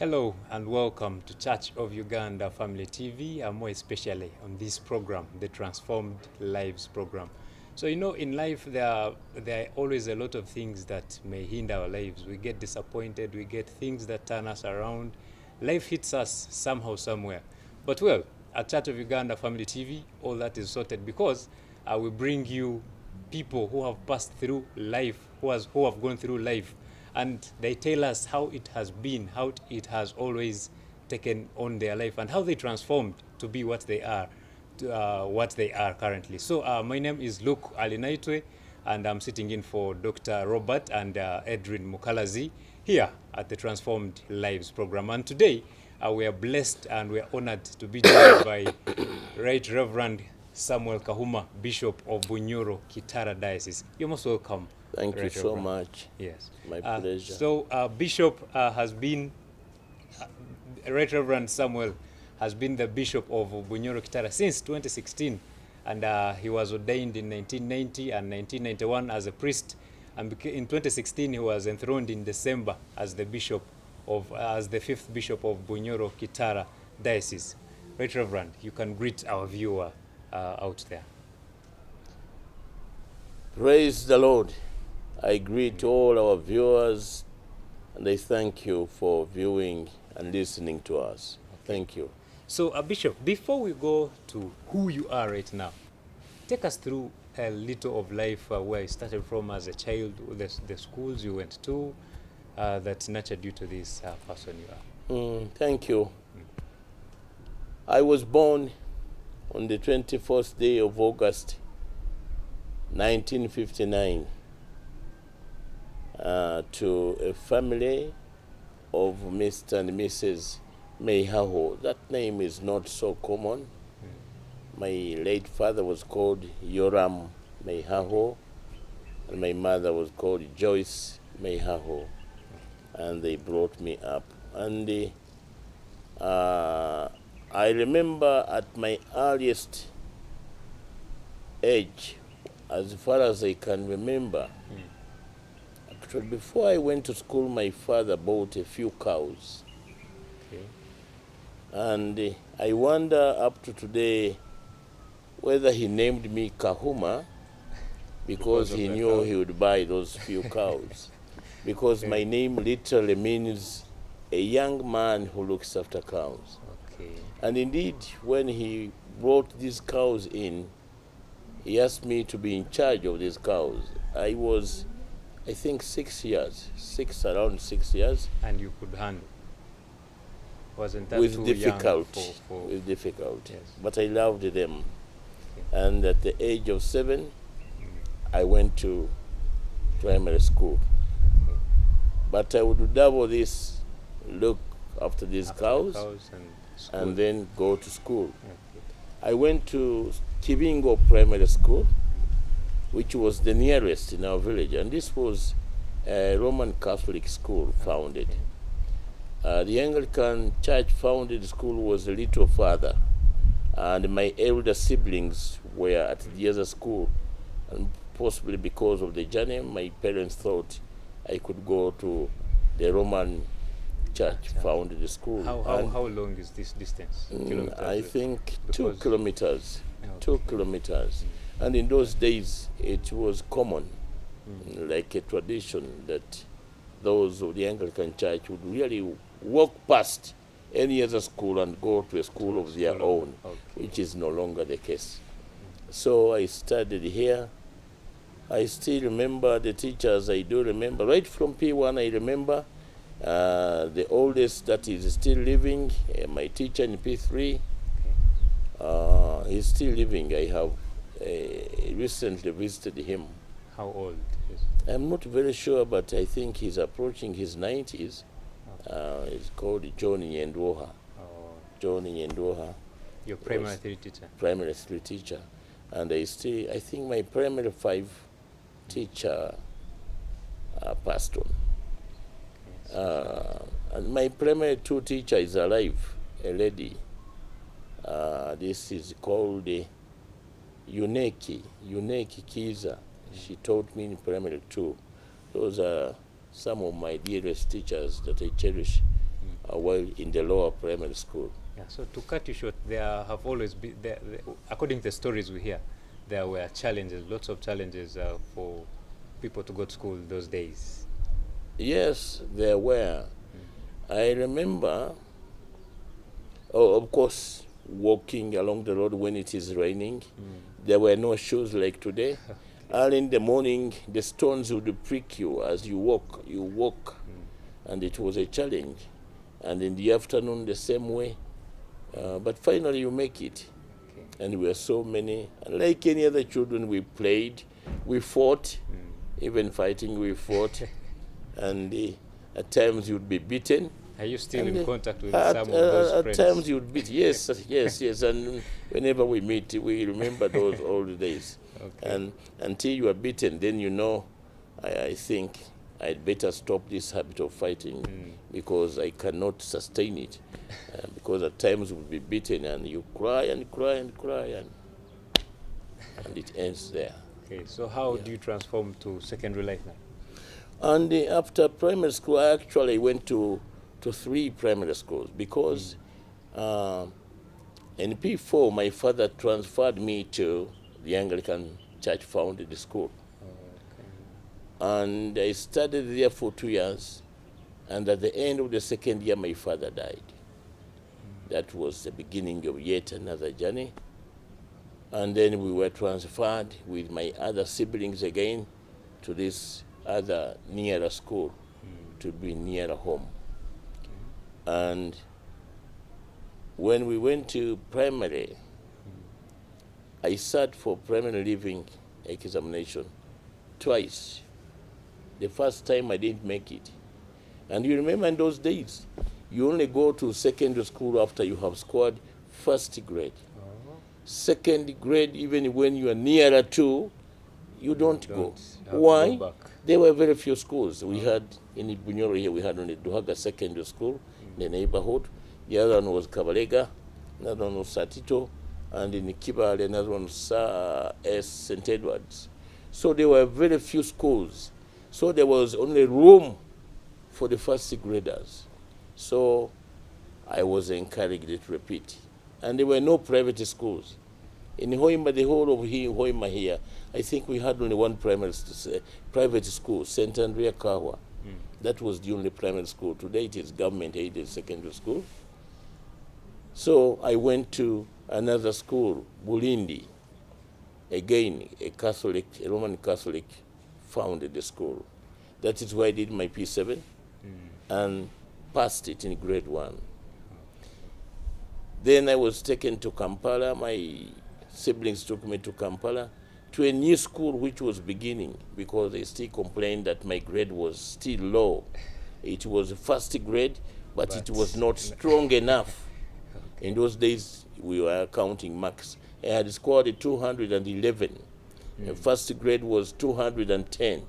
Hello and welcome to Church of Uganda Family TV, and more especially on this program, the Transformed Lives program. So in life there are always a lot of things that may hinder our lives. We get disappointed, we get things that turn us around. Life hits us somehow, somewhere. But well, at Church of Uganda Family TV, all that is sorted because we bring you people who have passed through life, who have gone through life, and they tell us how it has been, how it has always taken on their life, and how they transformed to be what they are, currently. So my name is Luke Alinaitwe, and I'm sitting in for Dr. Robert and Edwin Mukalazi here at the Transformed Lives program. And today we are blessed and we are honored to be joined by Right Reverend Samuel Kahuma, Bishop of Bunyoro Kitara Diocese. You're most welcome. Thank you so much. Yes. My pleasure. So Bishop has been, Right Reverend Samuel has been the Bishop of Bunyoro Kitara since 2016. And he was ordained in 1990 and 1991 as a priest. And in 2016, he was enthroned in December as the as the 5th Bishop of Bunyoro Kitara Diocese. Right Reverend, you can greet our viewer out there. Praise the Lord. I greet all our viewers, and I thank you for viewing and listening to us. Thank you. So, Bishop, before we go to who you are right now, take us through a little of life, where you started from as a child, the schools you went to that nurtured you to this person you are. Thank you. I was born on the 21st day of August, 1959. To a family of Mr. and Mrs. Meihaho. That name is not so common. My late father was called Yoram Meihaho, and my mother was called Joyce Meihaho, and they brought me up. And I remember at my earliest age, as far as I can remember, before I went to school, my father bought a few cows. Okay. And I wonder up to today whether he named me Kahuma because he knew he would buy those few cows. Because my name literally means a young man who looks after cows. Okay. And indeed, when he brought these cows in, he asked me to be in charge of these cows. I was, I think, around 6 years. And you could handle? Wasn't that with too difficult, young with difficult. Yes. But I loved them. Okay. And at the age of 7, I went to primary school. Okay. But I would double this, look after these cows, and then go to school. Okay. I went to Kibingo Primary School, which was the nearest in our village, and this was a Roman Catholic school founded. The Anglican Church founded school was a little further, and my elder siblings were at the other school, and possibly because of the journey, my parents thought I could go to the Roman Church founded school. How long is this distance? I think 2 kilometers. Okay. 2 kilometers. And in those days, it was common, like a tradition, that those of the Anglican Church would really walk past any other school and go to a school of their own, which is no longer the case. So I studied here. I still remember the teachers. I do remember. Right from P1, I remember the oldest that is still living, my teacher in P3. He's still living. I have recently visited him. How old is he? I'm not very sure, but I think he's approaching his 90s. Okay. He's called John Yendoha. Oh. John Yendoha. Your primary 3 teacher? Primary 3 teacher. And I think my primary 5 teacher passed on. Yes. And my primary 2 teacher is alive, a lady. This is called Yuneki Kiza. She taught me in primary 2. Those are some of my dearest teachers that I cherish. while in the lower primary school. Yeah, so to cut you short, there have always been, according to the stories we hear, there were challenges, lots of challenges for people to go to school those days. Yes, there were. I remember, of course, walking along the road when it is raining. There were no shoes like today. Early in the morning, the stones would prick you as you walk. And it was a challenge. And in the afternoon, the same way. But finally, you make it. Okay. And we were so many. And like any other children, we played, we fought, even fighting, we fought. And at times you'd be beaten. Are you still in contact with some of those friends? At times you'd beat, yes, yes. And whenever we meet, we remember those old days. Okay. And until you are beaten, then you know, I think I'd better stop this habit of fighting because I cannot sustain it. Because at times you'll be beaten and you cry and cry and cry and it ends there. Okay, so how do you transform to secondary life now? And after primary school, I actually went to 3 primary schools because in P4, my father transferred me to the Anglican Church founded school. Okay. And I studied there for 2 years. And at the end of the second year, my father died. That was the beginning of yet another journey. And then we were transferred with my other siblings again to this other nearer school to be nearer home. Okay. And when we went to primary, I sat for primary leaving examination twice. The first time I didn't make it. And you remember in those days, you only go to secondary school after you have scored first grade. Oh. Second grade, even when you are nearer to, you don't go. Why? Go back. There were very few schools. We had in Bunyoro here, we had only Duhaga Secondary School in the neighborhood. The other one was Kabalega, another one was Satito, and in Kibale, another one was S. St. Edwards. So there were very few schools. So there was only room for the first graders. So I was encouraged to repeat. And there were no private schools. In Hoima, the whole of Hoima here, I think we had only one private school, St. Andrea Kahuma. That was the only primary school. Today it is government-aided secondary school. So I went to another school, Bulindi. Again, a Roman Catholic founded the school. That is where I did my P7 and passed it in grade 1. Then I was taken to Kampala. My siblings took me to Kampala to a new school which was beginning because they still complained that my grade was still low. It was first grade, but it was not strong enough. Okay. In those days, we were counting marks. I had scored 211. The first grade was 210,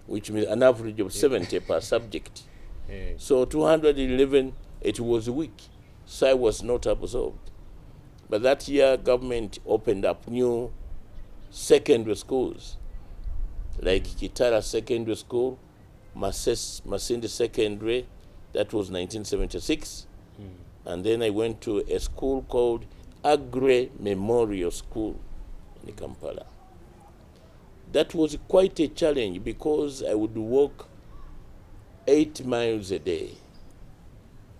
which means an average of 70 per subject. So 211, it was weak. So I was not absorbed. But that year, government opened up new secondary schools, like Kitara Secondary School, Masindi Secondary, that was 1976. And then I went to a school called Agre Memorial School in Kampala. That was quite a challenge because I would walk 8 miles a day.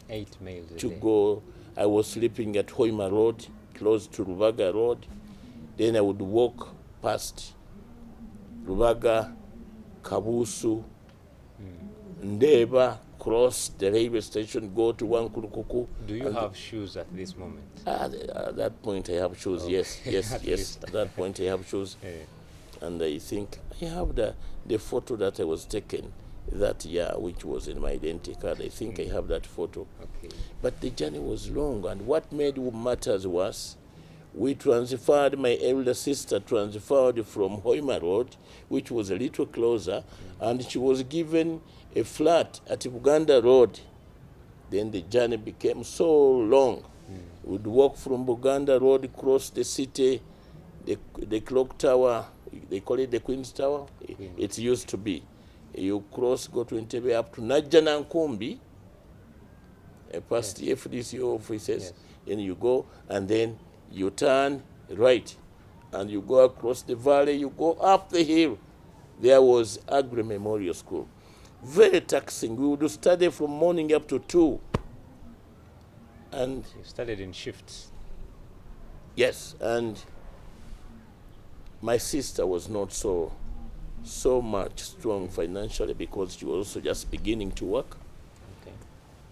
8 miles a day. To go, I was sleeping at Hoima Road, close to Rubaga Road. Then I would walk past Rubaga, Kabusu, Ndeba, cross the railway station, go to Wankurukuku. Do you have shoes at this moment? At that point I have shoes, yes. At that point I have shoes. And I think I have the photo that I was taken that year, which was in my identity card. I think I have that photo. Okay. But the journey was long, and what made matters was we transferred, my elder sister transferred from Hoima Road, which was a little closer, and she was given a flat at Buganda Road. Then the journey became so long. We'd walk from Buganda Road, cross the city, the clock tower, they call it the Queen's Tower. It used to be. You cross, go to Entebbe up to Najjanankumbi, past the FDC offices, Yes. and you go, and then you turn right, and you go across the valley, you go up the hill. There was Agri Memorial School. Very taxing. We would study from morning up to 2. And You studied in shifts. yes, and my sister was not so much strong financially because she was also just beginning to work. Okay.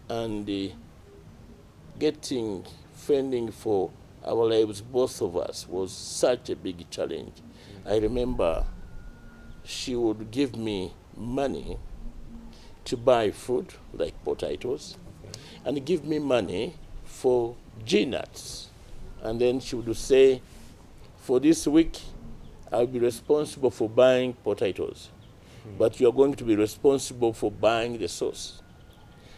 And getting funding for our lives, both of us, was such a big challenge. I remember she would give me money to buy food like potatoes, Okay. and give me money for nuts. And then she would say, for this week, I'll be responsible for buying potatoes, but you're going to be responsible for buying the sauce.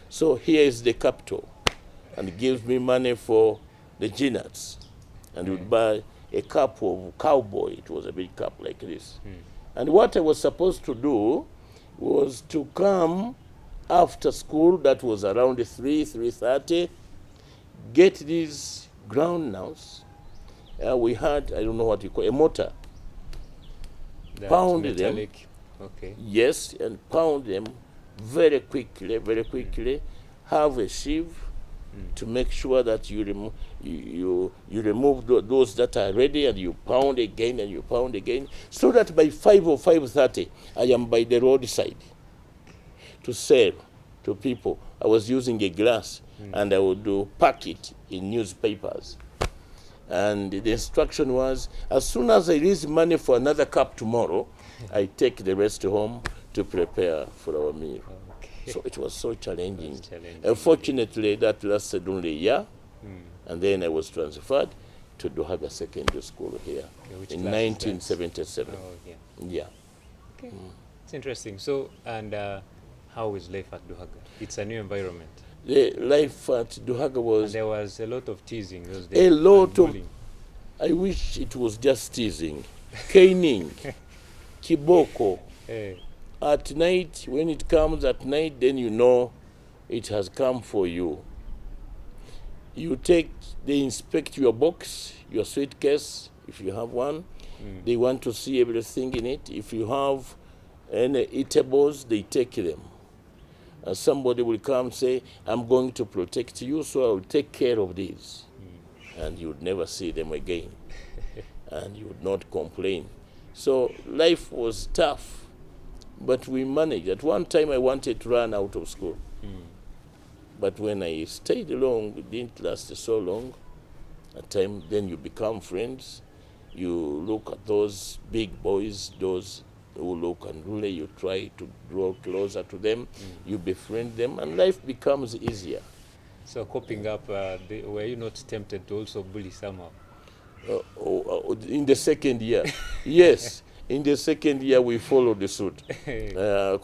So here is the capital, and gives me money for the nuts, and would buy a cup of cowboy. It was a big cup like this. And what I was supposed to do was to come after school, that was around 3:30, get these ground nuts. We had, I don't know what you call, a mortar. That Pound them. metallic. Okay. Yes, and pound them very quickly. Have a sieve to make sure that you remove those that are ready, and you pound again and you pound again, so that by 5 or 5:30 I am by the roadside to sell to people. I was using a glass, and I would pack it in newspapers. And the instruction was, as soon as I raise money for another cup tomorrow, I take the rest home to prepare for our meal. Okay. So it was so challenging. It was challenging. Unfortunately, that lasted only a year, and then I was transferred to Duhaga Secondary School here Which in class is that? 1977. Oh, yeah. Yeah. Okay. It's interesting. So, and how is life at Duhaga? It's a new environment. The life at Duhaga And was there was a lot of teasing those days. a lot and of, bullying. I wish it was just teasing, caning, kiboko. Eh, At night, when it comes at night, then you know it has come for you. They inspect your box, your suitcase, if you have one. They want to see everything in it. If you have any eatables, they take them. Somebody will come say, I'm going to protect you, so I will take care of these. And you would never see them again. And you would not complain. So life was tough, but we managed. At one time I wanted to run out of school. But when I stayed long, it didn't last so long. At time, then you become friends. You look at those big boys, those who look unruly, you try to draw closer to them, you befriend them, and life becomes easier. so coping up, were you not tempted to also bully somehow? In the second year, yes. In the second year, we followed the suit.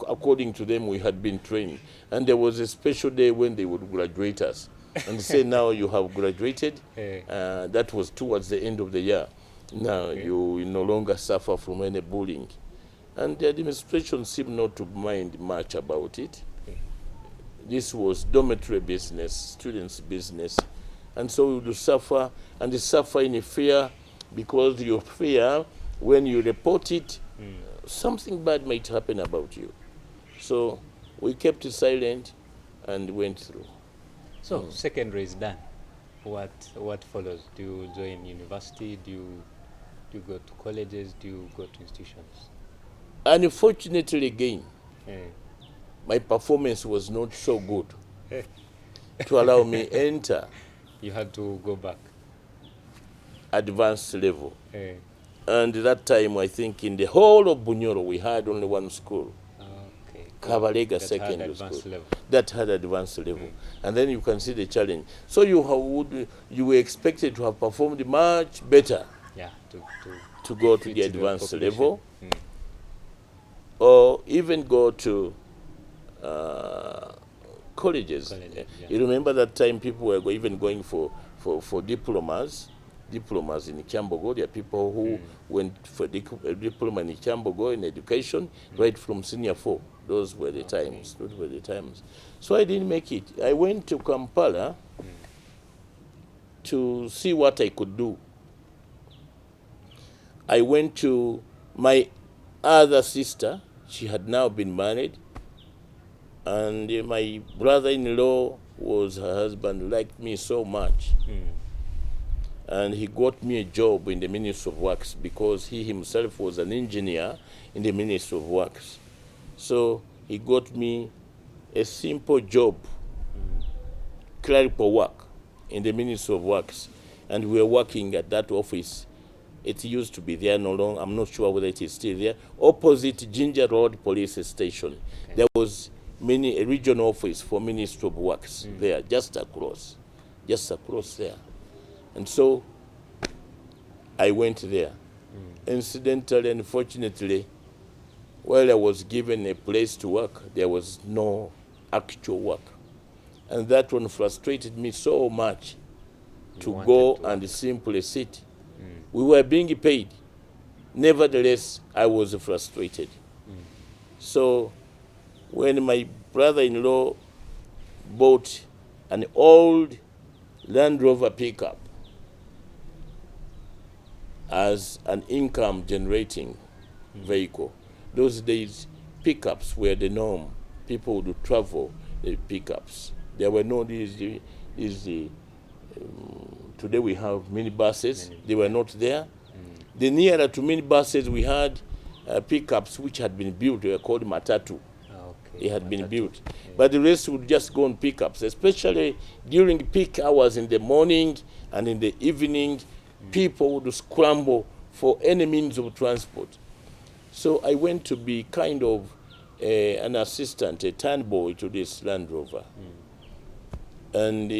According to them, we had been trained. And there was a special day when they would graduate us and say, now you have graduated. That was towards the end of the year. Now you will no longer suffer from any bullying. And the administration seemed not to mind much about it. This was dormitory business, students' business. And so we would suffer, and they suffer in fear, because you fear when you report it, something bad might happen about you. So we kept silent and went through. So secondary is done. What follows? Do you join university? Do you go to colleges? Do you go to institutions? Unfortunately, again, Eh, my performance was not so good to allow me enter you had to go back. advanced level. Eh, And that time, I think in the whole of Bunyoro, we had only one school, okay. Kabalega That had Secondary advanced School, level. that had advanced level. And then you can see the challenge. So you were expected to have performed much better Yeah, to go to fit the the advanced population. level, or even go to colleges. Colleges, yeah. You remember that time people were even going for diplomas diplomas in Kyambogo. There are people who went for a diploma in Kyambogo in education, right from senior 4. Those were the times. Those were the times. So I didn't make it. I went to Kampala to see what I could do. I went to my other sister. She had now been married. And my brother-in-law was her husband, liked me so much. And he got me a job in the Ministry of Works because he himself was an engineer in the Ministry of Works. So he got me a simple job, clerical work in the Ministry of Works. And we were working at that office. It used to be there no longer. I'm not sure whether it is still there. Opposite Ginger Road Police Station. Okay. There was a regional office for Ministry of Works there, just across there. And so I went there. Incidentally, unfortunately, while I was given a place to work, there was no actual work. And that one frustrated me so much to go and simply sit. We were being paid. Nevertheless, I was frustrated. So when my brother-in-law bought an old Land Rover pickup as an income-generating vehicle, those days pickups were the norm. People would travel the pickups. There were no these today we have minibuses. They were not there. The nearer to minibuses we had pickups which had been built. They were called matatu. They had been built. But the rest would just go on pickups, especially during peak hours in the morning and in the evening. People would scramble for any means of transport. So I went to be kind of an assistant, a turnboy to this Land Rover. And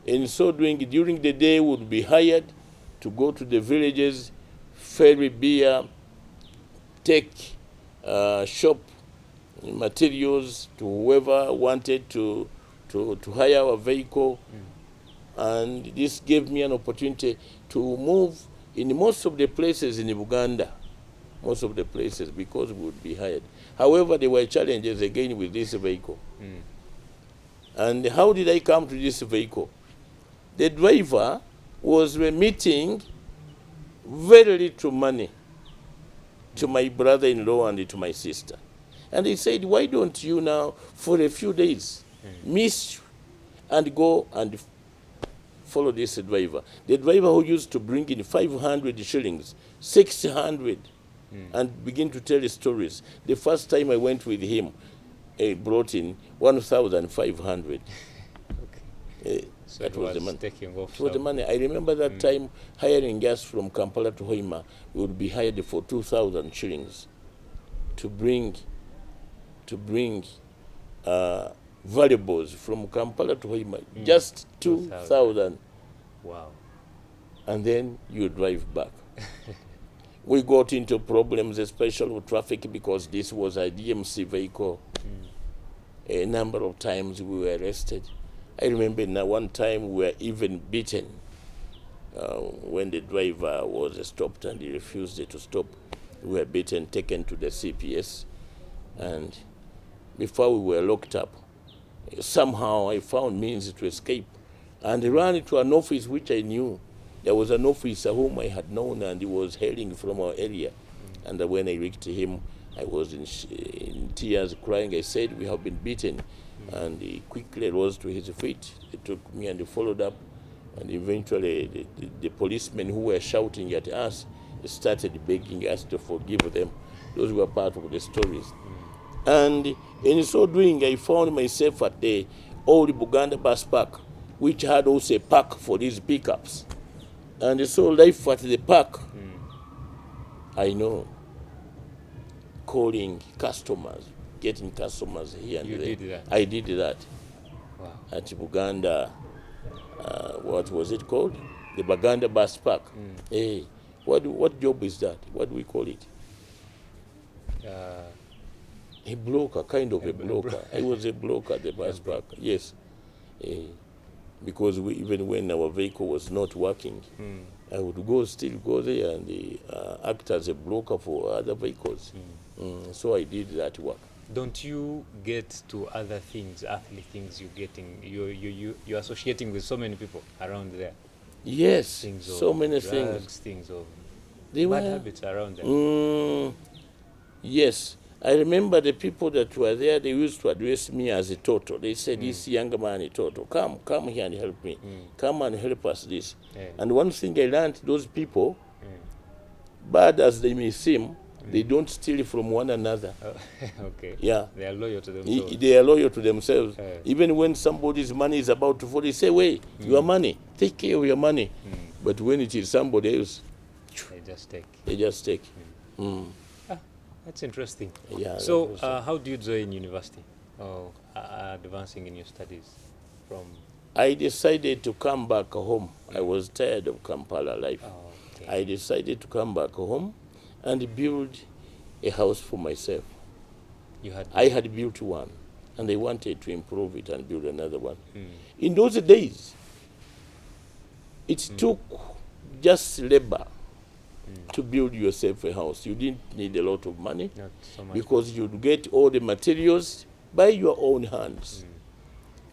in so doing, during the day would be hired to go to the villages, ferry beer, take shop materials to whoever wanted to hire a vehicle. And this gave me an opportunity to move in most of the places in Uganda, most of the places, because we would be hired. However, there were challenges again with this vehicle. And how did I come to this vehicle? The driver was remitting very little money to my brother-in-law and to my sister. And he said, why don't you now, for a few days, miss and go and follow this driver. The driver who used to bring in 500 shillings, 600, and begin to tell stories. The first time I went with him, he brought in 1,500. So that was the money. Taking off the money. I remember that time hiring gas from Kampala to Hoima, we would be hired for 2,000 shillings to bring valuables from Kampala to Hoima. Just 2,000. Wow. And then you drive back. We got into problems, especially with traffic, because this was a DMC vehicle. A number of times we were arrested. I remember now one time we were even beaten when the driver was stopped and he refused to stop. We were beaten, taken to the CPS, and before we were locked up, somehow I found means to escape and ran into an office which I knew. There was an officer whom I had known, and he was hailing from our area. And when I reached him, I was in tears, crying. I said, we have been beaten. And he quickly rose to his feet. He took me and he followed up. And eventually the policemen who were shouting at us started begging us to forgive them. Those were part of the stories. And in so doing, I found myself at the old Buganda bus park, which had also a park for these pickups. And so life at the park, I know, calling customers, getting customers here and there. You did that? I did that. Wow. At Buganda, what was it called? The Buganda bus park. Hey, what job is that? What do we call it? A bloker, kind of a bloker. I was a bloker at the bus park, yes. because even when our vehicle was not working, I would still go there and act as a broker for other vehicles. So I did that work. Don't you get to other things, earthly things? You're associating with so many people around there. Yes, Things so of many drugs, things of They bad were- habits around there. Yes, I remember the people that were there, they used to address me as a Toto. They said, this younger man is Toto, come here and help me. Come and help us this. Yeah. And one thing I learned, those people, bad as they may seem, they don't steal from one another. Okay. Yeah. They are loyal to themselves. They are loyal to themselves. Yeah. Even when somebody's money is about to fall, they say, wait, your money, take care of your money. But when it is somebody else, They just take. they just take. That's interesting. Yeah, So, that was- how do you join university or advancing in your studies? From I decided to come back home. I was tired of Kampala life. okay. I decided to come back home and build a house for myself. I had built one, and I wanted to improve it and build another one. In those days, it took just labor to build yourself a house. You didn't need a lot of money Not so much. because you'd get all the materials by your own hands.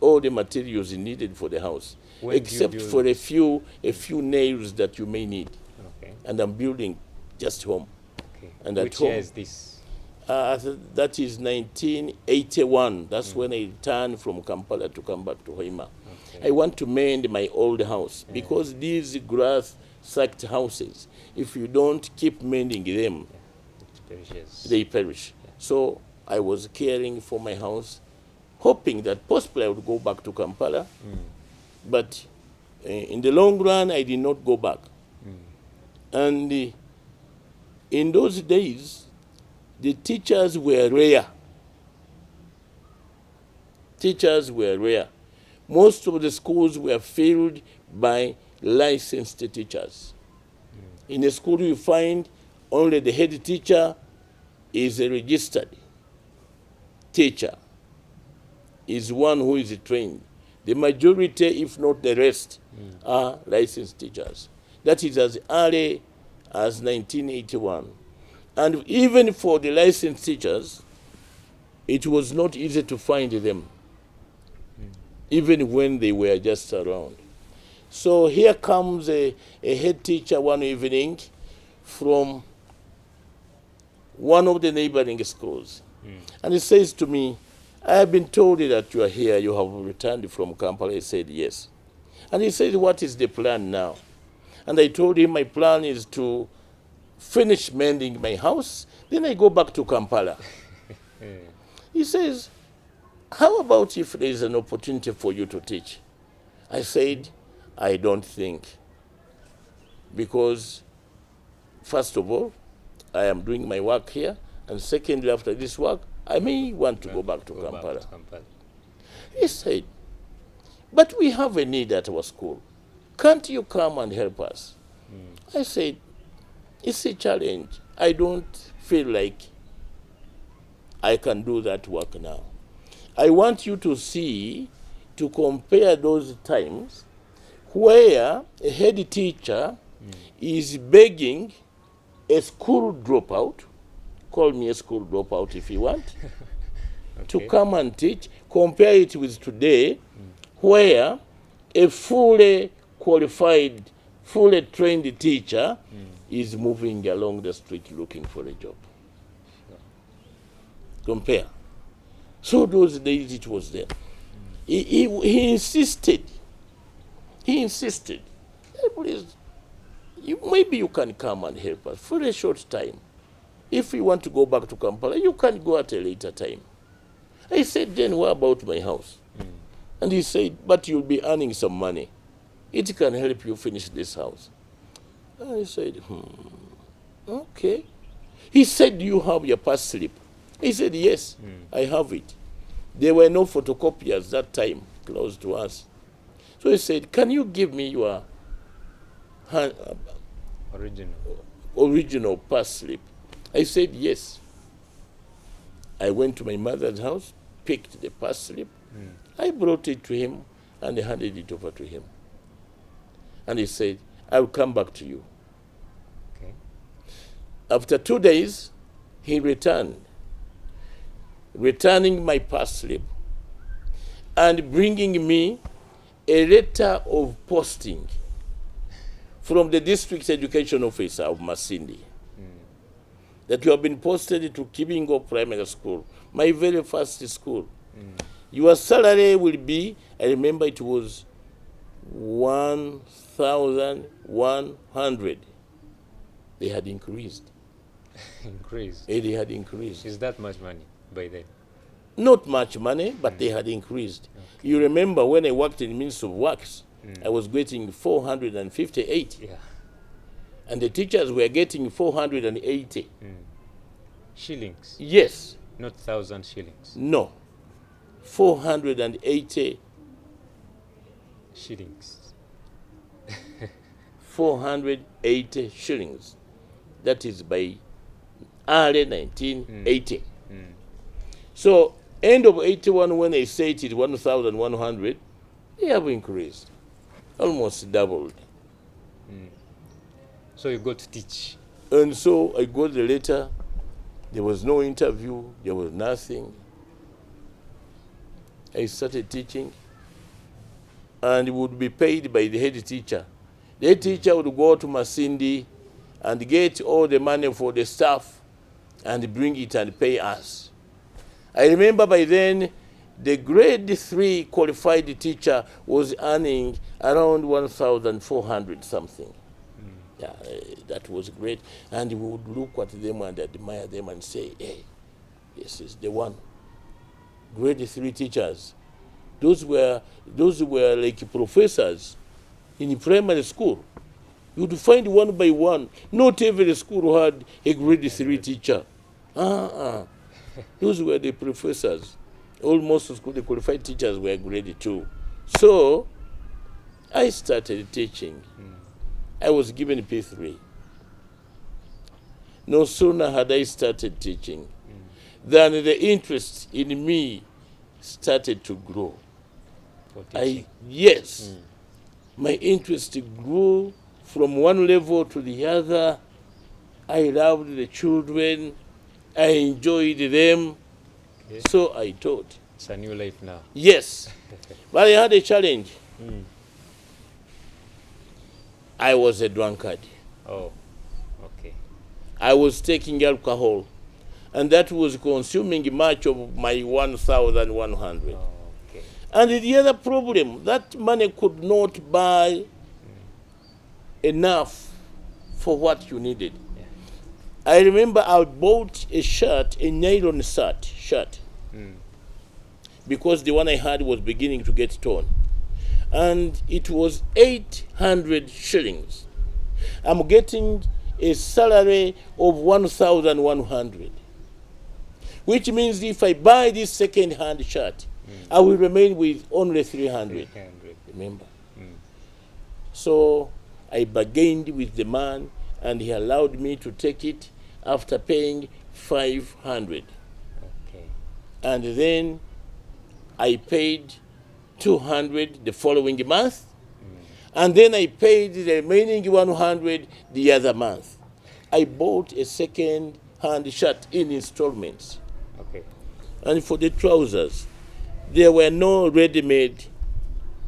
All the materials needed for the house, When do you except build- for a few nails that you may need. Okay. And I'm building just home. Okay. And at Which year home- is this? That is 1981. That's when I returned from Kampala to come back to Hoima. Okay. I want to mend my old house because these grass-sacked houses, if you don't keep mending them, It perishes. they perish. So I was caring for my house, hoping that possibly I would go back to Kampala. But in the long run, I did not go back. And in those days, the teachers were rare. Teachers were rare. Most of the schools were filled by licensed teachers. In a school, you find only the head teacher is a registered teacher, is one who is trained. The majority, if not the rest, are licensed teachers. That is as early as 1981. And even for the licensed teachers, it was not easy to find them, even when they were just around. So here comes a head teacher one evening from one of the neighboring schools. And he says to me, I have been told that you are here, you have returned from Kampala. I said, yes. And he said, what is the plan now? And I told him my plan is to finish mending my house, then I go back to Kampala. He says, how about if there is an opportunity for you to teach? I said, I don't think. Because, first of all, I am doing my work here, and secondly, after this work, I may want to go back to Kampala. He said, but we have a need at our school. Can't you come and help us? I said, it's a challenge. I don't feel like I can do that work now. I want you to see, to compare those times where a head teacher is begging a school dropout, call me a school dropout if you want, to come and teach. Compare it with today, where a fully qualified, fully trained teacher is moving along the street looking for a job. Compare. So those days it was there. He insisted. He insisted. Hey, please, maybe you can come and help us for a short time. If you want to go back to Kampala, you can go at a later time. I said, then what about my house? And he said, but you'll be earning some money. It can help you finish this house. I said, okay. He said, do you have your pass slip? He said, yes, I have it. There were no photocopiers that time close to us. So he said, can you give me your original pass slip? I said, yes. I went to my mother's house, picked the pass slip. I brought it to him, and I handed it over to him. And he said, "I will come back to you." Okay. After 2 days, he returned, returning my pass slip and bringing me a letter of posting from the district education officer of Masindi, that you have been posted to Kibingo Primary School, my very first school. Your salary will be, I remember it was 1,100. They had increased. Increased. They had increased. Is that much money by then? Not much money, but they had increased. Okay. You remember when I worked in Ministry of Works, I was getting 458. Yeah. And the teachers were getting 480. Shillings? Yes. Not 1,000 shillings? No. 480 shillings. 480 shillings. That is by early 1980. So, end of 81, when they say it is 1,100, they have increased. Almost doubled. So you got to teach. And so I got the letter. There was no interview. There was nothing. I started teaching and would be paid by the head teacher. The head teacher would go to Masindi and get all the money for the staff and bring it and pay us. I remember by then the grade 3 qualified teacher was earning around 1,400 something. Yeah, that was great. And we would look at them and admire them and say, hey, this is the one. Grade 3 teachers. Those were like professors in primary school. You would find one by one. Not every school had a grade 3 teacher. Those were the professors. Almost the qualified teachers were grade 2. So I started teaching. I was given P3. No sooner had I started teaching than the interest in me started to grow. My interest grew from one level to the other. I loved the children. I enjoyed them. Okay. So I taught. It's a new life now. Yes. But I had a challenge. I was a drunkard. Oh, okay. I was taking alcohol, and that was consuming much of my 1,100. Oh, okay. And the other problem, that money could not buy enough for what you needed. Yeah. I remember I bought a shirt, a nylon shirt, because the one I had was beginning to get torn. And it was 800 shillings. I'm getting a salary of 1,100, which means if I buy this second-hand shirt, I will remain with only 300. Remember? So I bargained with the man, and he allowed me to take it after paying 500. Okay. And then I paid 200 the following month, and then I paid the remaining 100 the other month. I bought a second-hand shirt in installments. Okay. And for the trousers, there were no ready-made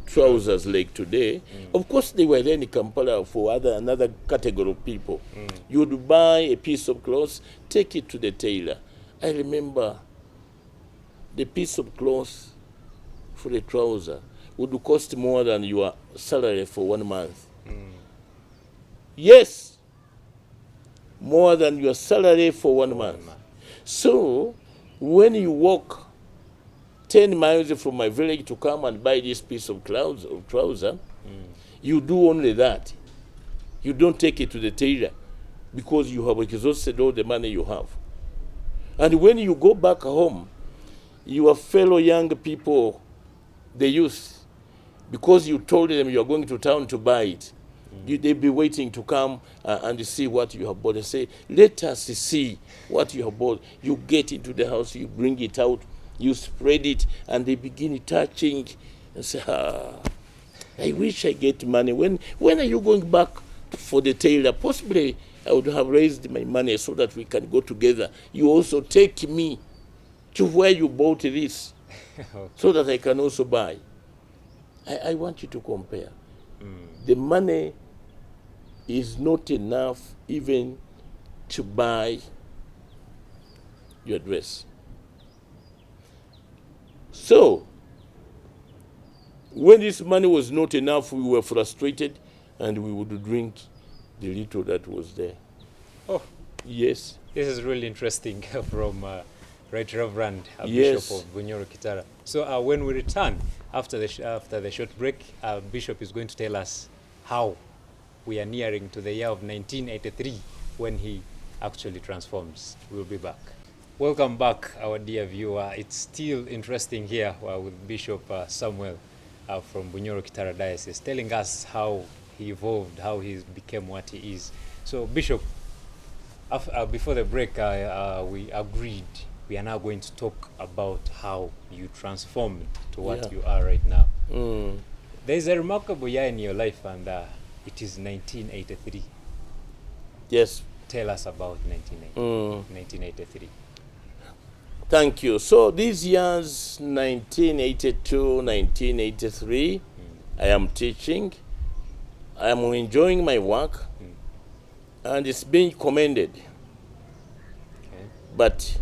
trousers like today. Of course, they were then in Kampala for another category of people. You would buy a piece of cloth, take it to the tailor. I remember the piece of cloth for a trouser would cost more than your salary for 1 month. Yes, more than your salary for 1 month. So when you walk 10 miles from my village to come and buy this piece of trouser, you do only that. You don't take it to the tailor because you have exhausted all the money you have. And when you go back home, your fellow young people, the youth, because you told them you are going to town to buy it, they'll be waiting to come and see what you have bought. They say, let us see what you have bought. You get into the house, you bring it out, you spread it, and they begin touching I say, I wish I get money. When are you going back for the tailor? Possibly I would have raised my money so that we can go together. You also take me to where you bought this Okay. so that I can also buy. I want you to compare. The money is not enough even to buy your dress. So, when this money was not enough, we were frustrated and we would drink the little that was there. Oh, Yes. this is really interesting from Right Reverend Yes. Bishop of Bunyoro Kitara. So when we return after the short break, Bishop is going to tell us how we are nearing to the year of 1983 when he actually transforms. We'll be back. Welcome back, our dear viewer. It's still interesting here with Bishop Samuel from Bunyoro Kitara Diocese, telling us how he evolved, how he became what he is. So, Bishop, before the break, we agreed we are now going to talk about how you transformed to what you are right now. There is a remarkable year in your life, and it is 1983. Yes. Tell us about 1983. Thank you. So these years, 1982, 1983, I am teaching. I am enjoying my work, and it's being commended. Okay. But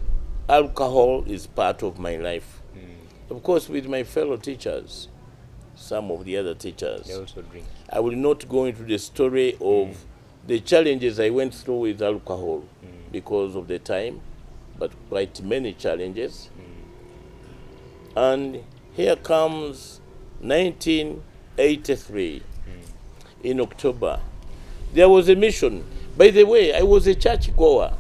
alcohol is part of my life. Of course, with my fellow teachers, some of the other teachers, They also drink. I will not go into the story of the challenges I went through with alcohol because of the time, but quite many challenges. And here comes 1983 in October. There was a mission. By the way, I was a church goer.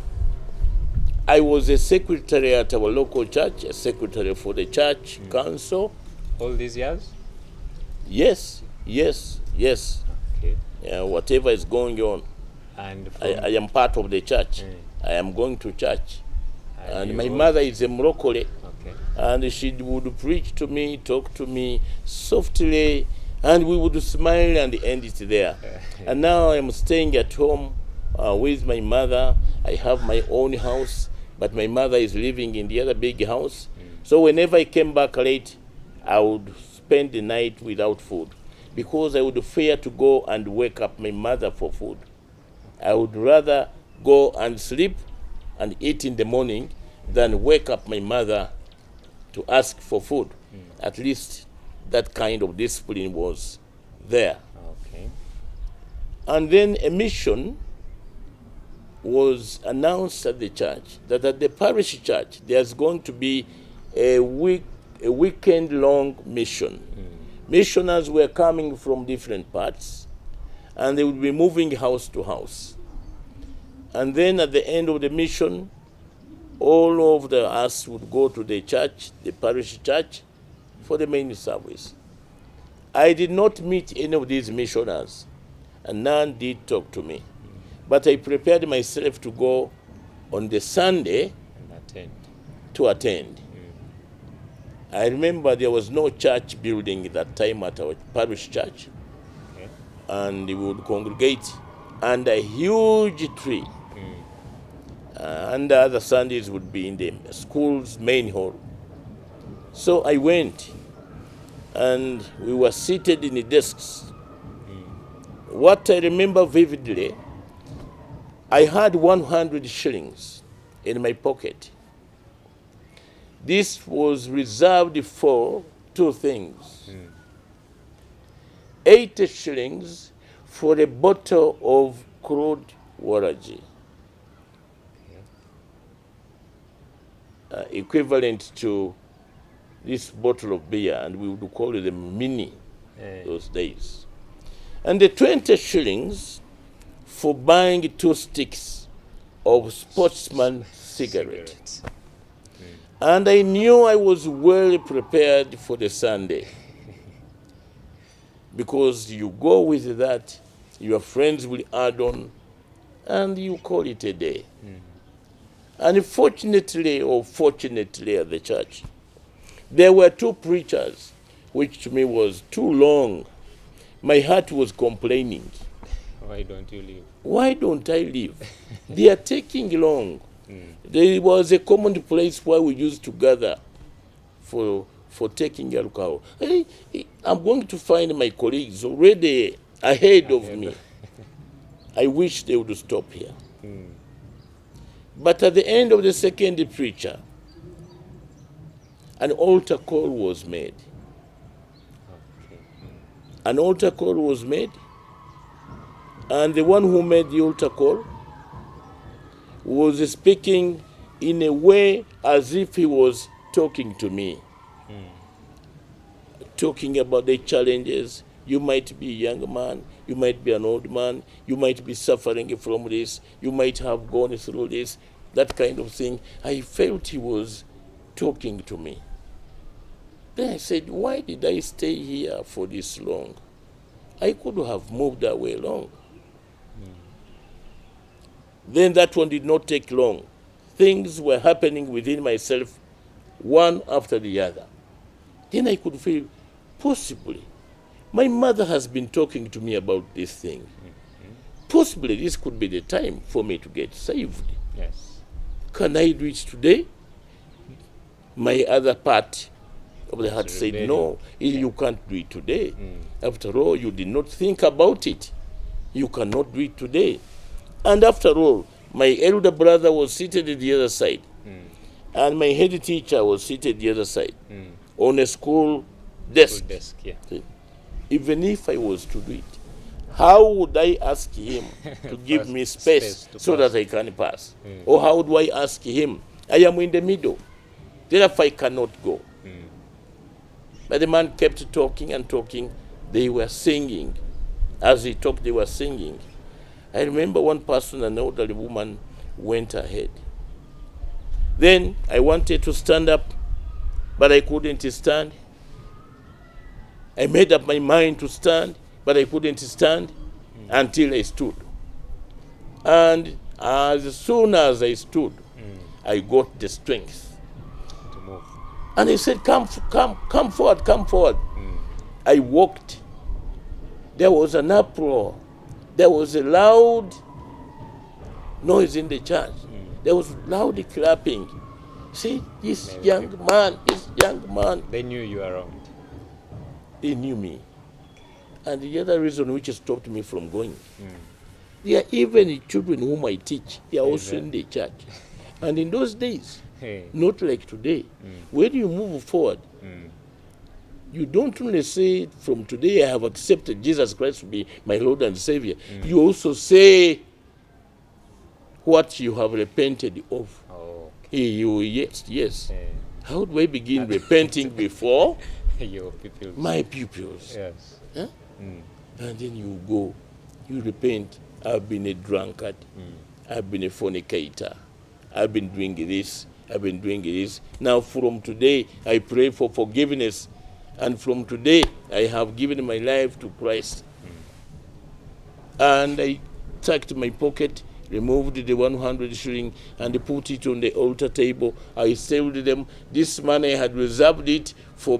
I was a secretary at our local church, a secretary for the church council. All these years? Yes. Okay. Whatever is going on, And I am part of the church. I am going to church. And my you- mother is a Mrokole, Okay. and she would preach to me, talk to me softly, and we would smile and end it there. And now I'm staying at home with my mother. I have my own house, but my mother is living in the other big house. So whenever I came back late, I would spend the night without food because I would fear to go and wake up my mother for food. I would rather go and sleep and eat in the morning than wake up my mother to ask for food. At least that kind of discipline was there. Okay. And then a mission was announced at the church that at the parish church there's going to be a weekend-long mission. Missioners were coming from different parts, and they would be moving house to house. And then at the end of the mission, all of us would go to the church, the parish church, for the main service. I did not meet any of these missioners, and none did talk to me. But I prepared myself to go on the Sunday And attend. to attend. I remember there was no church building at that time at our parish church, Okay. and we would congregate under a huge tree. And the other Sundays would be in the school's main hall. So I went, and we were seated in the desks. What I remember vividly, I had 100 shillings in my pocket. This was reserved for two things. 80 shillings for a bottle of crude waraji, equivalent to this bottle of beer, and we would call it a mini those days. And the 20 shillings for buying 2 sticks of sportsman cigarette. And I knew I was well prepared for the Sunday. Because you go with that, your friends will add on, and you call it a day. Unfortunately or fortunately at the church, there were 2 preachers which to me was too long. My heart was complaining. Why don't you leave? Why don't I leave? They are taking long. There was a common place where we used to gather for taking alcohol. I'm going to find my colleagues already ahead of me. I wish they would stop here. But at the end of the second preacher, an altar call was made. An altar call was made, and the one who made the altar call was speaking in a way as if he was talking to me, talking about the challenges. You might be a young man, you might be an old man, you might be suffering from this, you might have gone through this, that kind of thing. I felt he was talking to me. Then I said, why did I stay here for this long? I could have moved away long. Then that one did not take long. Things were happening within myself, one after the other. Then I could feel, possibly, my mother has been talking to me about this thing. Possibly this could be the time for me to get saved. Yes. Can I do it today? My other part of the heart said, no, you can't do it today. After all, you did not think about it. You cannot do it today. And after all, my elder brother was seated at the other side. And my head teacher was seated at the other side on a school desk. Even if I was to do it, how would I ask him to give me space so that I can pass? Or how do I ask him? I am in the middle. Therefore, I cannot go. But the man kept talking and talking. They were singing. As he talked, they were singing. I remember one person, an elderly woman, went ahead. Then I wanted to stand up, but I couldn't stand. I made up my mind to stand, but I couldn't stand until I stood. And as soon as I stood, I got the strength To move. and he said, come forward, come forward. I walked. There was an uproar. There was a loud noise in the church. There was loud clapping. See, this young man. They knew you were around. They knew me. And the other reason which stopped me from going, there are even children whom I teach. They are also in the church. And in those days, not like today, when you move forward, you don't only say, from today I have accepted Jesus Christ to be my Lord and Savior. You also say what you have repented of. Yes. How do I begin repenting before Your pupils. my pupils? Yes. Huh? And then you go, you repent. I've been a drunkard. I've been a fornicator. I've been doing this. I've been doing this. Now from today, I pray for forgiveness. And from today, I have given my life to Christ. And I tucked my pocket, removed the 100 shilling, and put it on the altar table. I saved them. This money I had reserved it for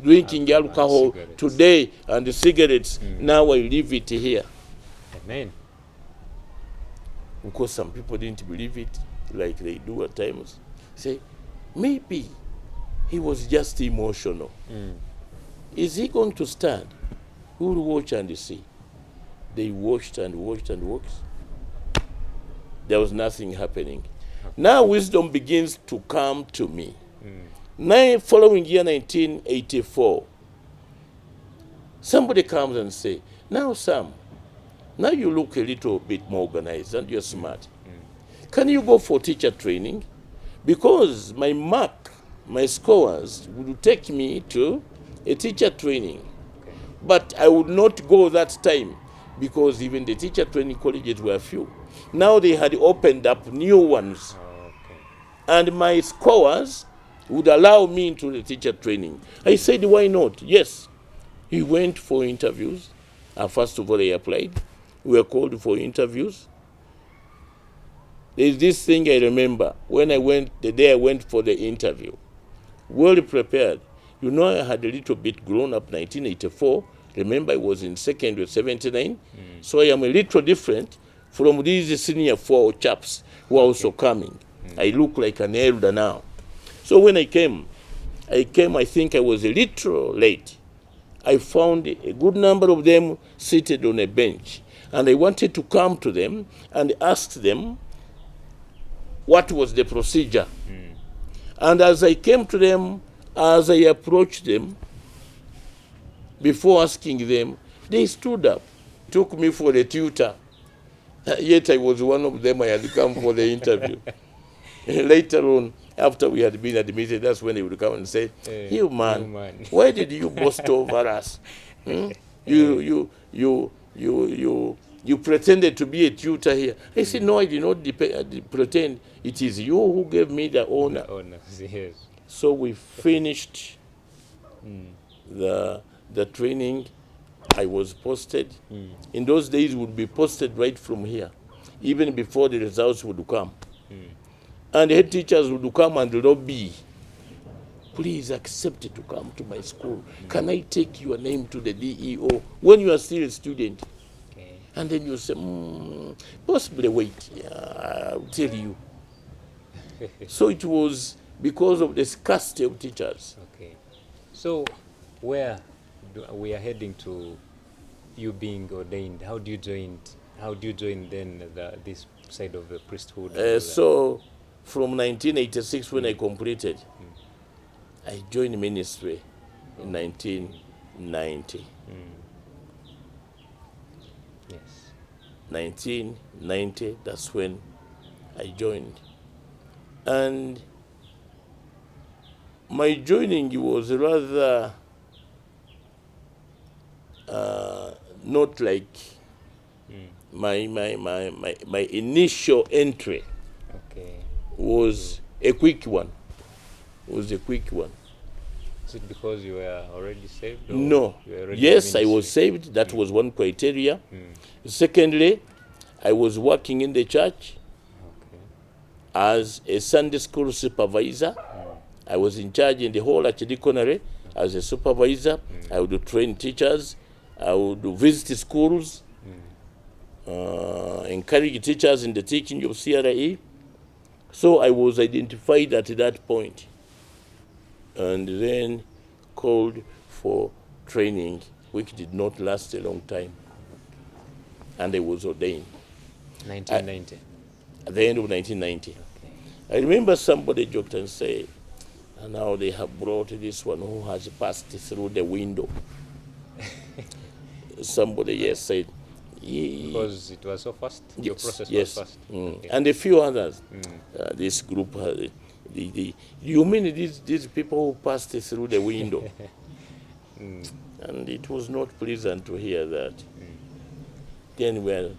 drinking alcohol today and the cigarettes. Now I leave it here. Amen. Because some people didn't believe it like they do at times. Say, maybe he was just emotional. Is he going to stand? We will watch and see. They watched and watched and watched. There was nothing happening. Now wisdom begins to come to me. Following year 1984, somebody comes and say, now Sam, now you look a little bit more organized and you're smart. Can you go for teacher training? Because my scores would take me to a teacher training. But I would not go that time because even the teacher training colleges were few. Now they had opened up new ones. And my scores would allow me into the teacher training. I said, why not? Yes. He went for interviews. First of all, I applied. We were called for interviews. There's this thing I remember. When I went, the day I went for the interview, well prepared. You know, I had a little bit grown up 1984. Remember, I was in secondary 79. So I am a little different from these senior 4 chaps who are also coming. I look like an elder now. So when I came, I think I was a little late. I found a good number of them seated on a bench. And I wanted to come to them and ask them what was the procedure. And as I came to them, as I approached them, before asking them, they stood up, took me for a tutor. Yet I was one of them. I had come for the interview. Later on, after we had been admitted, that's when they would come and say, you man, why did you boast over us? You pretended to be a tutor here. I said, no, I did not pretend. It is you who gave me the honor. The honor, yes. So we finished the training. I was posted. In those days, we would be posted right from here, even before the results would come. And head teachers would come and lobby, please accept to come to my school. Can I take your name to the DEO when you are still a student? Okay. And then you say, possibly wait, I'll tell you. So it was because of the scarcity of teachers. Okay. So where we are heading to you being ordained? How do you join then this side of the priesthood? So from 1986 when I completed, I joined ministry in 1990. Yes. 1990, that's when I joined. And my joining was rather not like my initial entry. Okay. Was a quick one. Is it because you were already saved? No. Yes, I was saved. That was one criteria. Secondly, I was working in the church as a Sunday school supervisor. I was in charge in the whole archdeaconry as a supervisor. I would train teachers. I would visit schools, encourage teachers in the teaching of CRE. So I was identified at that point and then called for training, which did not last a long time. And I was ordained. 1990? At the end of 1990. Okay. I remember somebody joked and said, and now they have brought this one who has passed through the window. Somebody said, because it was so fast? Yes, Your process yes. was fast? Okay. And a few others. This group, you mean these people who passed through the window? And it was not pleasant to hear that. Then we were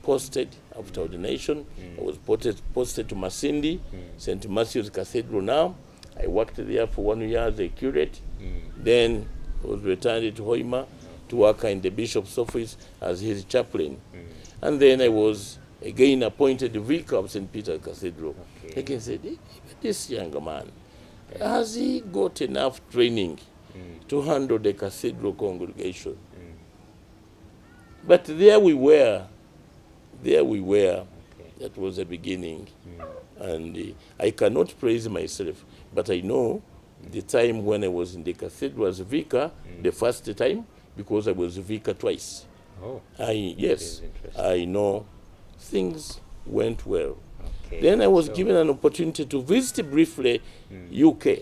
posted after ordination. I was posted to Masindi, St. Matthew's Cathedral now. I worked there for 1 year as a curate. Then I was returned to Hoima to work in the bishop's office as his chaplain. And then I was again appointed vicar of St. Peter's Cathedral. I can say, this young man, has he got enough training to handle the cathedral congregation? But there we were. That was the beginning. And I cannot praise myself, but I know the time when I was in the cathedral as vicar, the first time, because I was vicar twice. Oh, yes, I know things went well. okay. Then I was given an opportunity to visit briefly UK.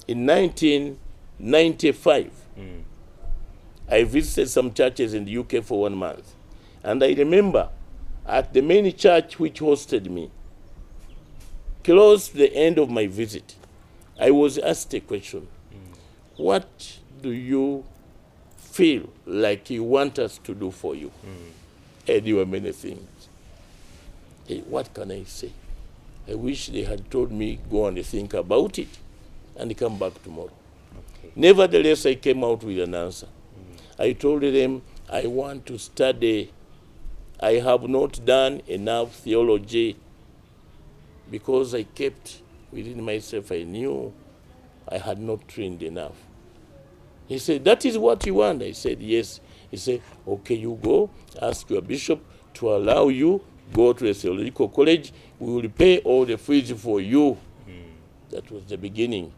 In 1995, I visited some churches in the UK for 1 month. And I remember at the main church which hosted me, close to the end of my visit, I was asked a question. What do you feel like you want us to do for you? And there were many things. Hey, what can I say? I wish they had told me, go and think about it and come back tomorrow. Okay. Nevertheless, I came out with an answer. I told them, I want to study. I have not done enough theology because I kept within myself, I knew I had not trained enough. He said, that is what you want? I said, yes. He said, okay, you go, ask your bishop to allow you, go to a theological college. We will pay all the fees for you. That was the beginning.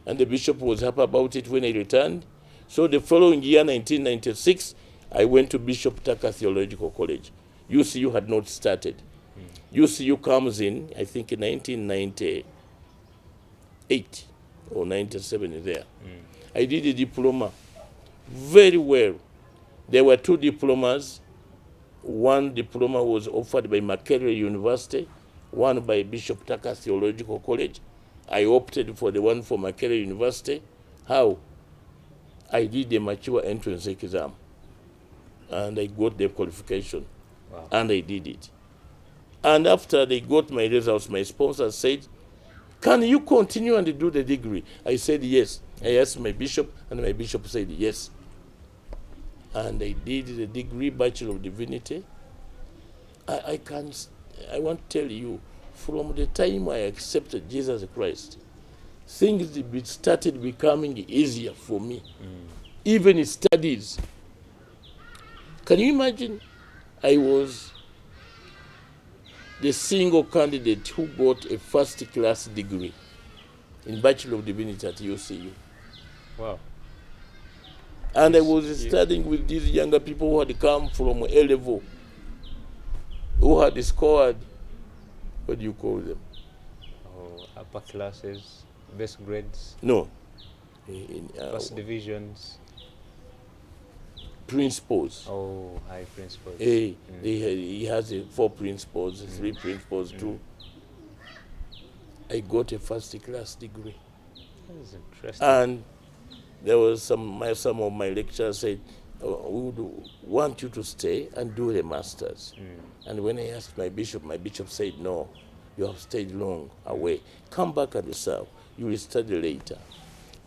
And the bishop was happy about it when I returned. So the following year, 1996, I went to Bishop Tucker Theological College. UCU had not started. UCU comes in, I think, in 1998 or 97 there. I did a diploma very well. There were 2 diplomas. One diploma was offered by Makerere University, one by Bishop Tucker Theological College. I opted for the one for Makerere University. How? I did a mature entrance exam, and I got the qualification. Wow. And I did it. And after they got my results, my sponsor said, can you continue and do the degree? I said yes. I asked my bishop, and my bishop said yes. And I did the degree, Bachelor of Divinity. I want to tell you, from the time I accepted Jesus Christ, things started becoming easier for me. Even in studies. Can you imagine? I was the single candidate who got a first-class degree in Bachelor of Divinity at UCU. Wow. And I was studying with these younger people who had come from A level, who had scored, what do you call them? Oh, upper classes, best grades? No. First divisions? Principals. Oh, high principals. He has 4 principals, 3 principals, 2. I got a first-class degree. That is interesting. And there was some of my lecturers said, we would want you to stay and do the masters. And when I asked my bishop said, no, you have stayed long away. Come back and serve. You will study later.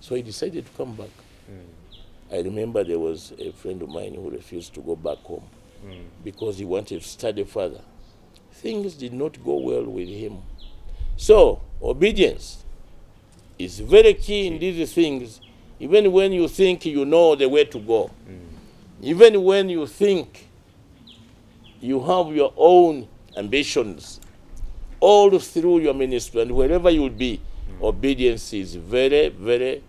So I decided to come back. I remember there was a friend of mine who refused to go back home because he wanted to study further. Things did not go well with him. So, obedience is very key in these things, even when you think you know the way to go. Even when you think you have your own ambitions, all through your ministry and wherever you'll be, obedience is very, very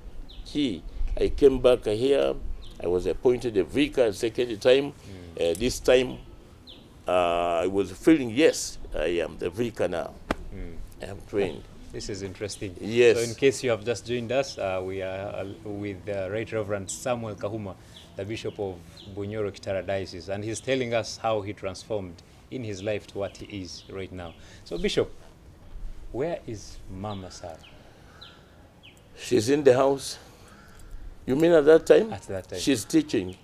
key. I came back here. I was appointed a vicar a second time. This time, I was feeling, yes, I am the vicar now. I am trained. This is interesting. Yes. So in case you have just joined us, we are with Right Reverend Samuel Kahuma, the Bishop of Bunyoro Kitara Diocese, and he's telling us how he transformed in his life to what he is right now. So Bishop, where is Mama Sarah? She's in the house. You mean at that time? At that time. She's teaching.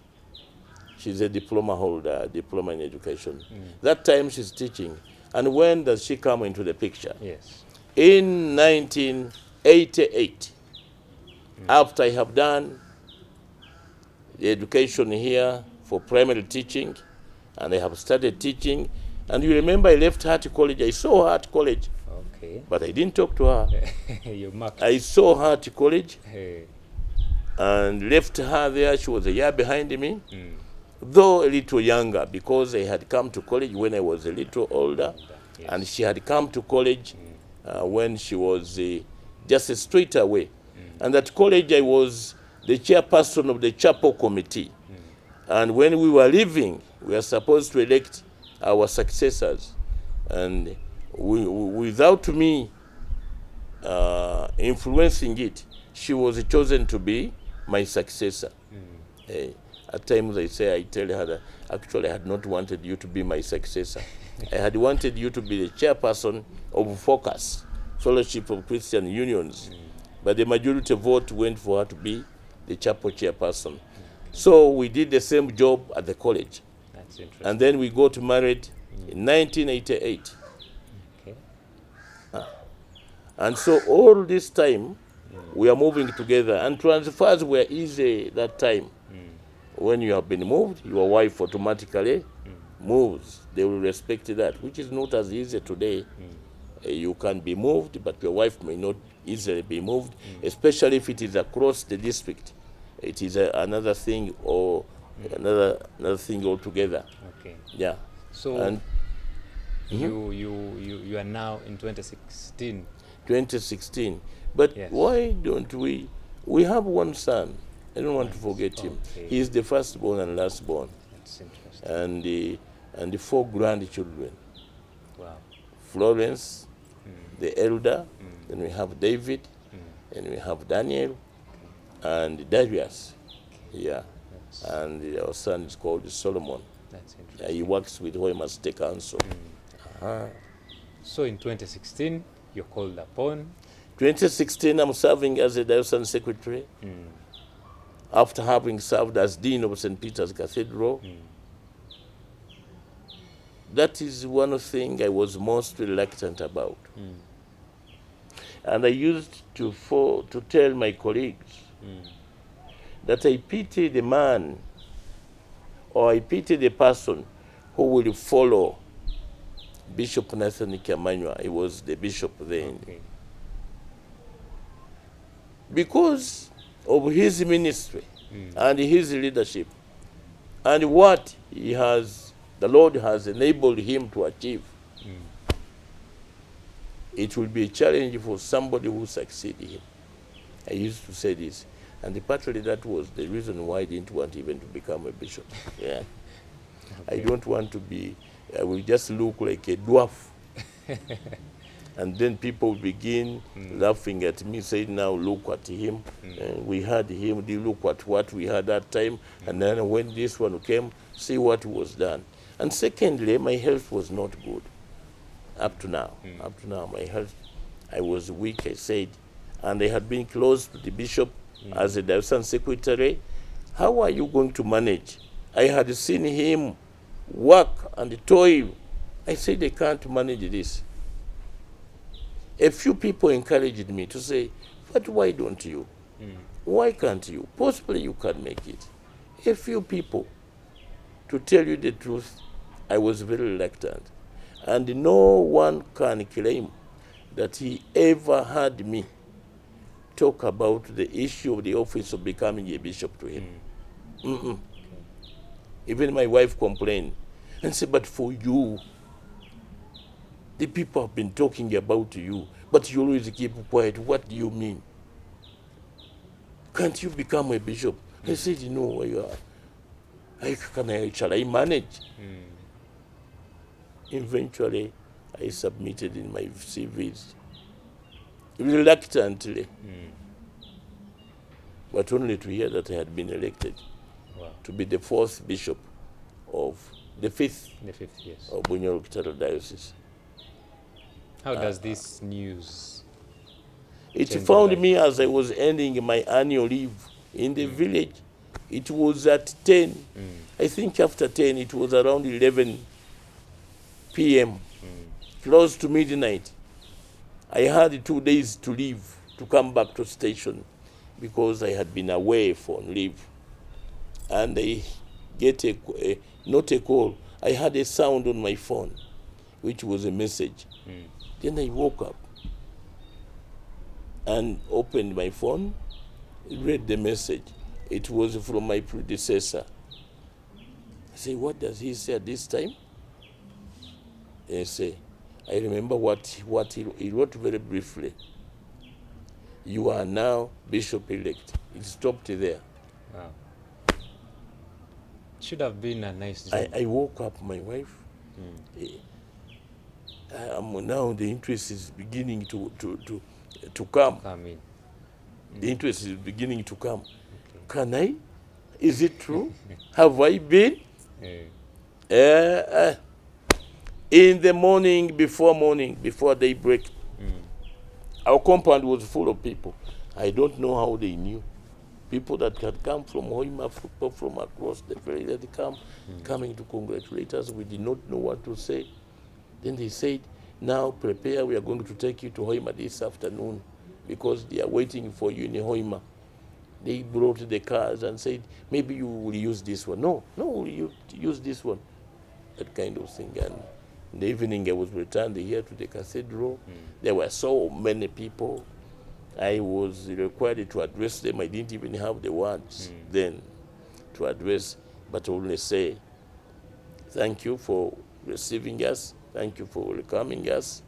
She's a diploma holder, diploma in education. That time she's teaching. And when does she come into the picture? Yes. In 1988, after I have done the education here for primary teaching, and I have started teaching, and you remember I left her at college. I saw her at college, Okay. but I didn't talk to her. You marked. I saw her at college Hey. and left her there. She was a year behind me, though a little younger, because I had come to college when I was a little older, Yes. and she had come to college when she was just straight away. And at college, I was the chairperson of the chapel committee. And when we were leaving, we were supposed to elect our successors. And without me influencing it, she was chosen to be my successor. At times I tell her that actually I had not wanted you to be my successor. I had wanted you to be the chairperson of Focus, Fellowship of Christian Unions. But the majority vote went for her to be the chapel chairperson. So we did the same job at the college. That's interesting. And then we got married in 1988. Okay. And so all this time, we are moving together. And transfers were easy that time. When you have been moved, your wife automatically moves. They will respect that, which is not as easy today. you can be moved, but your wife may not easily be moved, especially if it is across the district. It is another thing, or another thing altogether. Okay. Yeah. So And you are now in 2016. 2016. But Yes. why don't we have one son. I don't want to forget him. Okay. He is the firstborn and lastborn, That's interesting. and the 4 grandchildren. Wow. Florence, the elder, then we have David, and we have Daniel, and Darius. Yeah. And our son is called Solomon. That's interesting. He works with Hoima State Council. So in 2016, you're called upon. 2016, I'm serving as a diocesan secretary. After having served as dean of St. Peter's Cathedral. That is one thing I was most reluctant about. And I used to tell my colleagues that I pity the man, or I pity the person who will follow Bishop Nathan Kiamanywa. He was the bishop then. Okay. Because of his ministry and his leadership and what the Lord has enabled him to achieve. It will be a challenge for somebody who succeeded him. I used to say this, and partly that was the reason why I didn't want even to become a bishop. Yeah. Okay. I don't want to be, I will just look like a dwarf. And then people begin laughing at me, saying, now look at him. We had him, look at what we had that time. And then when this one came, see what was done. And secondly, my health was not good up to now. Up to now, my health, I was weak, I said. And I had been close to the bishop as a diocesan secretary. How are you going to manage? I had seen him work and toil. I said, I can't manage this. A few people encouraged me to say, but why don't you? Why can't you? Possibly you can make it. A few people. To tell you the truth, I was very reluctant. And no one can claim that he ever heard me talk about the issue of the office of becoming a bishop to him. Okay. Even my wife complained and said, but for you, the people have been talking about you, but you always keep quiet. What do you mean? Can't you become a bishop? I said, no, shall I manage? Eventually, I submitted in my CVs, reluctantly, but only to hear that I had been elected to be the 4th bishop of the 5th, yes, of Bunyoro Kitara Diocese. How does this news? It found me as I was ending my annual leave in the village. It was at 10. I think after 10, it was around 11 p.m., close to midnight. I had 2 days to leave, to come back to station, because I had been away for leave. And I get not a call. I had a sound on my phone, which was a message. Then I woke up and opened my phone, read the message. It was from my predecessor. I say, what does he say at this time? And I say, I remember what he wrote very briefly. You are now bishop-elect. It stopped there. Wow. Should have been a nice job. I woke up my wife. Now the interest is beginning to come. Come in. The interest is beginning to come. Okay. Can I? Is it true? Have I been? In the morning, before daybreak, our compound was full of people. I don't know how they knew. People that had come from Hoima, from across the valley, that come, coming to congratulate us. We did not know what to say. Then they said, now prepare, we are going to take you to Hoima this afternoon, because they are waiting for you in Hoima. They brought the cars and said, maybe you will use this one. No, we'll use this one. That kind of thing. And In the evening, I was returned here to the cathedral. There were so many people. I was required to address them. I didn't even have the words then to address, but only say, thank you for receiving us. Thank you for welcoming us.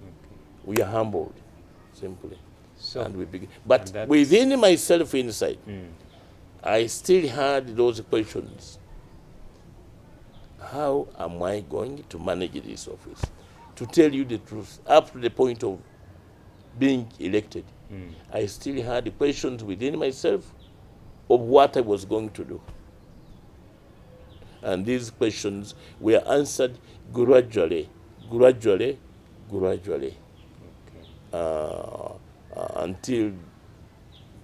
We are humbled, simply. So, And we begin. But within myself inside, I still had those questions. How am I going to manage this office? To tell you the truth, up to the point of being elected, I still had questions within myself of what I was going to do. And these questions were answered gradually, until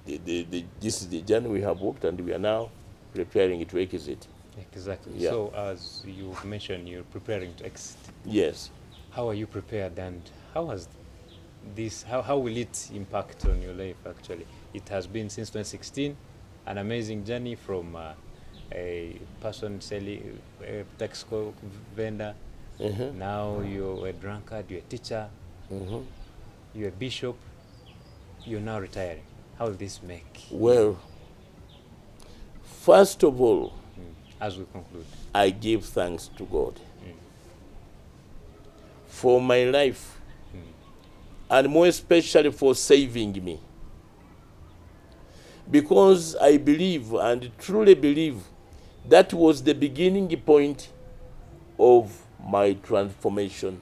this is the journey we have walked, and we are now preparing to exit. Exactly. Yeah. So, as you mentioned, you're preparing to exit. Yes. How are you prepared, and how has this, how will it impact on your life, actually? It has been since 2016, an amazing journey from a person selling a taxi vendor. Now you're a drunkard, you're a teacher, you're a bishop, you're now retiring. How will this make? Well, first of all, as we conclude, I give thanks to God for my life, and more especially for saving me. Because I believe, and truly believe, that was the beginning point of my transformation.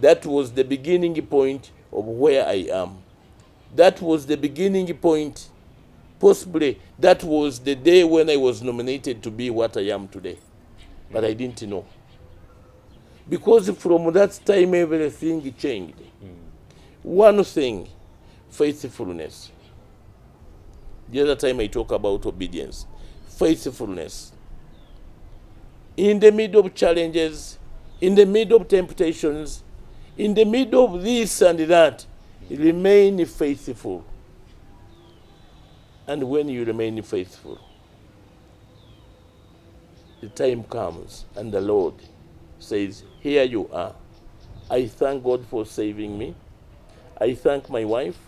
That was the beginning point of where I am. That was the beginning point, possibly, that was the day when I was nominated to be what I am today. But I didn't know. Because from that time, everything changed. One thing, faithfulness. The other time I talk about obedience. Faithfulness. In the middle of challenges, in the middle of temptations, in the middle of this and that, remain faithful. And when you remain faithful, the time comes and the Lord says, here you are. I thank God for saving me. I thank my wife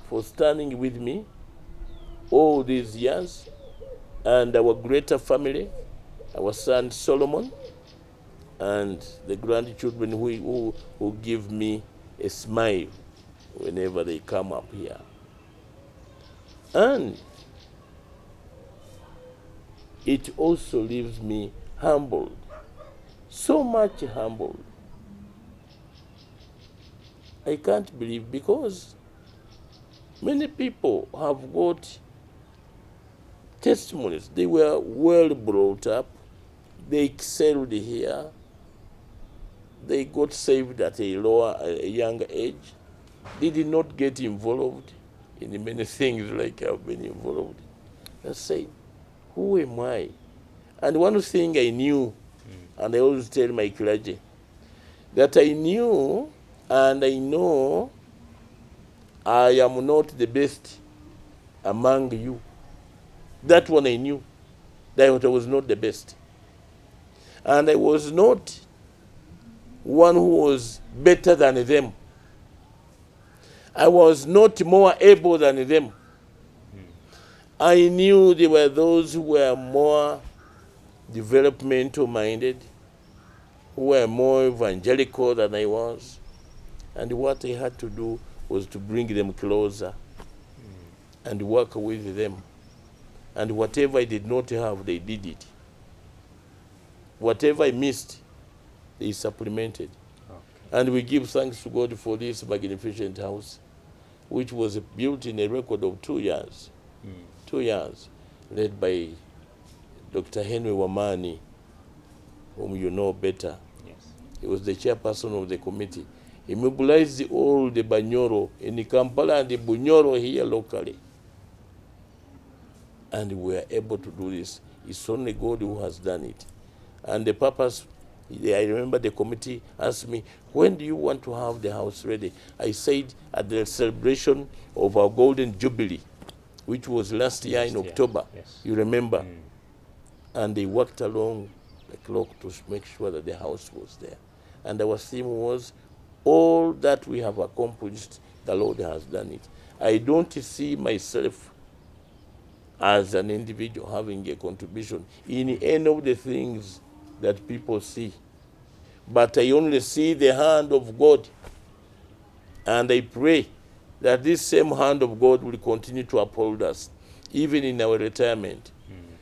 for standing with me all these years, and our greater family, our son Solomon, and the grandchildren who give me a smile whenever they come up here. And it also leaves me humbled, so much humbled. I can't believe, because many people have got testimonies. They were well brought up. They excelled here. They got saved at a younger age. They did not get involved in many things like I've been involved. I said, who am I? And one thing I knew, and I always tell my clergy, that I knew and I know I am not the best among you. That one I knew, that I was not the best. And I was not one who was better than them. I was not more able than them. I knew there were those who were more developmental minded, who were more evangelical than I was. And what I had to do was to bring them closer and work with them. And whatever I did not have, they did it. Whatever I missed, they supplemented. Okay. And we give thanks to God for this magnificent house, which was built in a record of 2 years. 2 years, led by Dr. Henry Wamani, whom you know better. Yes. He was the chairperson of the committee. He mobilized all the Bunyoro in Kampala and the Bunyoro here locally. And we were able to do this. It's only God who has done it. And the purpose, I remember the committee asked me, when do you want to have the house ready? I said at the celebration of our Golden Jubilee, which was last year in October. Yes. You remember? And they worked along the clock to make sure that the house was there. And our theme was, all that we have accomplished, the Lord has done it. I don't see myself as an individual having a contribution in any of the things that people see, but I only see the hand of God, and I pray that this same hand of God will continue to uphold us even in our retirement,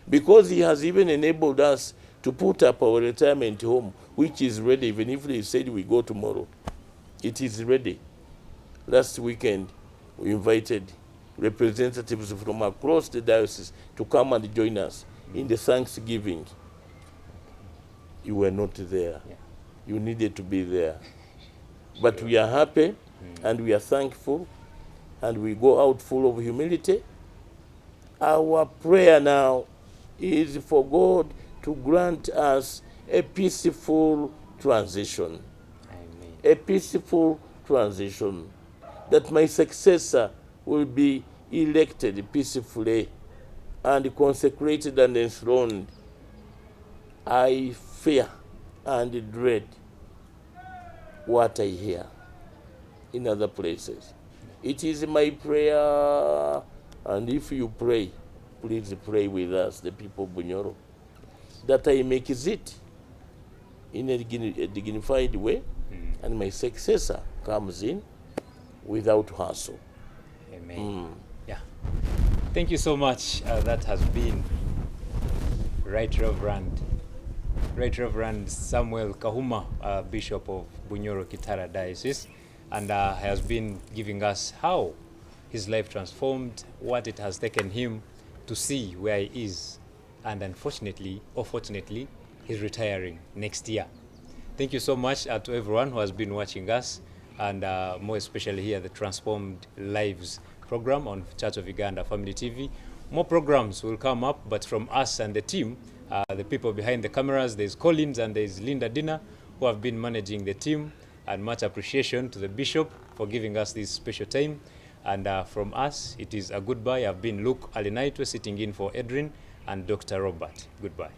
because he has even enabled us to put up our retirement home, which is ready. Even if they said we go tomorrow, it is ready. Last weekend we invited representatives from across the diocese to come and join us in the Thanksgiving. You were not there. Yeah. You needed to be there. But we are happy and we are thankful, and we go out full of humility. Our prayer now is for God to grant us a peaceful transition. Amen. A peaceful transition, that my successor will be elected peacefully and consecrated and enthroned. I fear and dread what I hear in other places. It is my prayer, and if you pray, please pray with us, the people of Bunyoro, that I make it in a dignified way, and my successor comes in without hassle. Amen. Yeah. Thank you so much. That has been Right Reverend Samuel Kahuma, Bishop of Bunyoro Kitara Diocese, and has been giving us how his life transformed, what it has taken him to see where he is, and unfortunately or fortunately, he's retiring next year. Thank you so much to everyone who has been watching us, and more especially here, the Transformed Lives program on Church of Uganda Family TV. More programs will come up, but from us and the team, the people behind the cameras, there's Collins and there's Linda Dina, who have been managing the team, and much appreciation to the Bishop for giving us this special time. And from us, it is a goodbye. I've been Luke Alinaitwe, sitting in for Edrin and Dr. Robert. Goodbye.